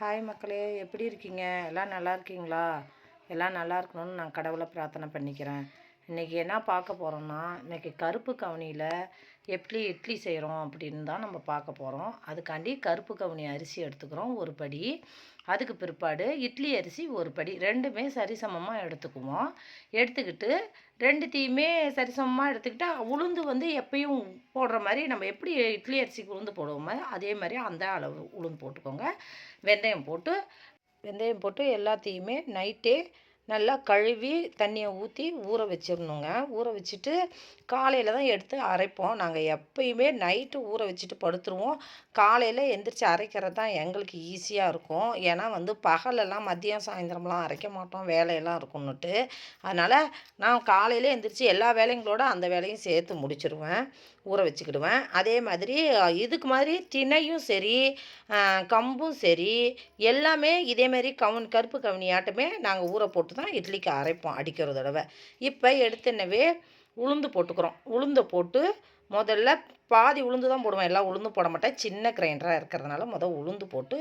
Hi மக்களே, எப்படி இருக்கீங்க? எல்லாம் நல்லா இருக்கீங்களா? எல்லாம் நல்லா இருக்கணும்னு நான் கடவுளை பிரார்த்தனை பண்ணிக்கிறேன். இன்றைக்கி என்ன பார்க்க போகிறோம்னா, இன்றைக்கி கருப்பு கவுனியில் எப்படி இட்லி செய்கிறோம் அப்படின்னு தான் நம்ம பார்க்க போகிறோம். அதுக்காண்டி கருப்பு கவுனி அரிசி எடுத்துக்கிறோம் ஒரு படி. அதுக்கு பிற்பாடு இட்லி அரிசி ஒரு படி, ரெண்டுமே சரிசமமாக எடுத்துக்குவோம். எடுத்துக்கிட்டு ரெண்டுத்தையுமே சரிசமமாக எடுத்துக்கிட்டால் உளுந்து வந்து எப்பயும் போடுற மாதிரி நம்ம எப்படி இட்லி அரிசிக்கு உளுந்து போடுவோமோ அதே மாதிரி அந்த அளவு உளுந்து போட்டுக்கோங்க. வெந்தயம் போட்டு எல்லாத்தையுமே நைட்டே நல்லா கழுவி தண்ணியை ஊற்றி ஊற வச்சிடணுங்க. ஊற வச்சுட்டு காலையில் தான் எடுத்து அரைப்போம். நாங்கள் எப்பயுமே நைட்டு ஊற வச்சுட்டு படுத்துருவோம். காலையில் எந்திரிச்சு அரைக்கிறது தான் எங்களுக்கு ஈஸியாக இருக்கும். ஏன்னா வந்து பகலெல்லாம் மதியம் சாயந்தரம்லாம் அரைக்க மாட்டோம், வேலையெல்லாம் இருக்குன்னுட்டு. அதனால் நான் காலையில் எந்திரிச்சு எல்லா வேலைங்களோட அந்த வேலையும் சேர்த்து முடிச்சிடுவேன், ஊற வச்சுக்கிடுவேன். அதே மாதிரி இதுக்கு மாதிரி திணையும் சரி கம்பும் சரி எல்லாமே இதேமாரி கருப்பு கவுனியாட்டமே நாங்கள் ஊற போட்டு தான் இட்லிக்கு அரைப்போம் அடிக்கிற தடவை. இப்போ எடுத்துனவே உளுந்து போட்டுக்கிறோம். உளுந்தை போட்டு முதல்ல பாதி உளுந்து தான் போடுவேன், எல்லாம் உளுந்து போட மாட்டேன். சின்ன கிரைண்டராக இருக்கிறதுனால உளுந்து போட்டு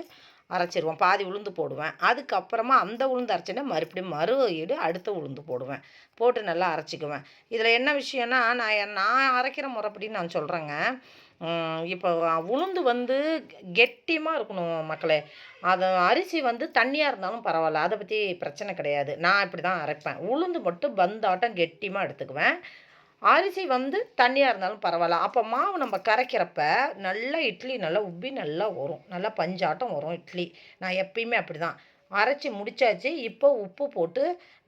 அரைச்சிடுவேன். பாதி உளுந்து போடுவேன். அதுக்கப்புறமா அந்த உளுந்து அரைச்சேன்னா மறுபடியும் அடுத்த உளுந்து போடுவேன். போட்டு நல்லா அரைச்சிக்குவேன். இதில் என்ன விஷயம்னா, நான் அரைக்கிற முறைப்படின்னு நான் சொல்கிறேங்க. இப்போ உளுந்து வந்து கெட்டியமாக இருக்கணும் மக்களே. அது அரிசி வந்து தண்ணியாக இருந்தாலும் பரவாயில்ல, அதை பற்றி பிரச்சனை கிடையாது. நான் இப்படி தான் அரைப்பேன். உளுந்து மட்டும் பந்தாட்டம் கெட்டியமாக எடுத்துக்குவேன். அரிசி வந்து தண்ணியாக இருந்தாலும் பரவாயில்ல. அப்போ மாவு நம்ம கரைக்கிறப்ப நல்லா இட்லி நல்லா உப்பி நல்லா வரும், நல்லா பஞ்சாட்டம் வரும் இட்லி. நான் எப்பயுமே அப்படி தான் அரைச்சி முடித்தாச்சு. இப்போ உப்பு போட்டு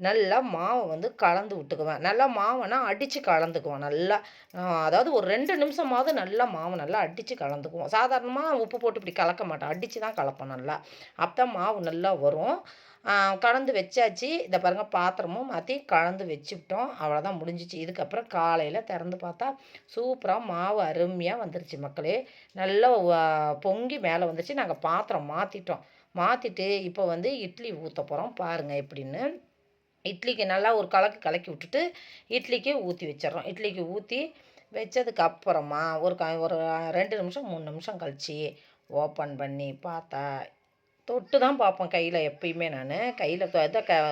நல்லா மாவை வந்து கலந்து விட்டுக்குவேன். நல்லா மாவைனா அடித்து கலந்துக்குவேன் நல்லா. அதாவது ஒரு 2 நிமிஷமாவது நல்லா மாவை நல்லா அடித்து கலந்துக்குவோம். சாதாரணமாக உப்பு போட்டு இப்படி கலக்க மாட்டோம், அடித்து தான் கலப்போம் நல்லா. அப்போ மாவு நல்லா வரும். கலந்து வச்சாச்சு. இதை பாருங்கள், பாத்திரமும் மாற்றி கலந்து வச்சுக்கிட்டோம். அவ்வளோதான், முடிஞ்சிச்சு. இதுக்கப்புறம் காலையில் திறந்து பார்த்தா சூப்பராக மாவு அருமையாக வந்துருச்சு மக்களே. நல்லா பொங்கி மேலே வந்துருச்சு. நாங்கள் பாத்திரம் மாற்றிட்டு இப்போ வந்து இட்லி ஊற்ற போகிறோம். பாருங்கள் எப்படின்னு. இட்லிக்கு நல்லா ஒரு கலக்கி விட்டுட்டு இட்லிக்கு ஊற்றி வச்சிடறோம். இட்லிக்கு ஊற்றி வச்சதுக்கு அப்புறமா ஒரு 2 நிமிஷம் 3 நிமிஷம் கழித்து ஓப்பன் பண்ணி பார்த்தா தொட்டு தான் பார்ப்பேன் கையில். எப்பயுமே நான் கையில்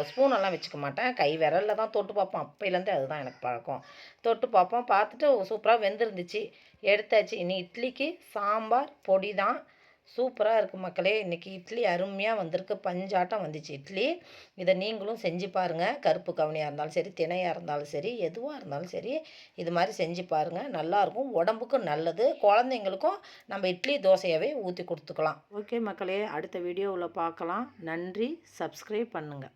ஸ்பூனெல்லாம் வச்சுக்க மாட்டேன், கை விரலில் தான் தொட்டு பார்ப்பேன். அப்போலேருந்தே அதுதான் எனக்கு பழக்கம். தொட்டு பார்ப்போம். பார்த்துட்டு சூப்பராக வெந்திருந்துச்சு, எடுத்தாச்சு. இனி இட்லிக்கு சாம்பார் பொடி தான். சூப்பராக இருக்குது மக்களே. இன்றைக்கி இட்லி அருமையாக வந்திருக்கு, பஞ்சாட்டம் வந்துச்சு இட்லி. இதை நீங்களும் செஞ்சு பாருங்கள். கருப்பு கவுனியாக இருந்தாலும் சரி, திணையாக இருந்தாலும் சரி, எதுவாக இருந்தாலும் சரி, இது மாதிரி செஞ்சு பாருங்கள். நல்லாயிருக்கும், உடம்புக்கும் நல்லது. குழந்தைங்களுக்கும் நம்ம இட்லி தோசையாகவே ஊற்றி கொடுத்துக்கலாம். ஓகே மக்களே, அடுத்த வீடியோவில் பார்க்கலாம். நன்றி. சப்ஸ்கிரைப் பண்ணுங்கள்.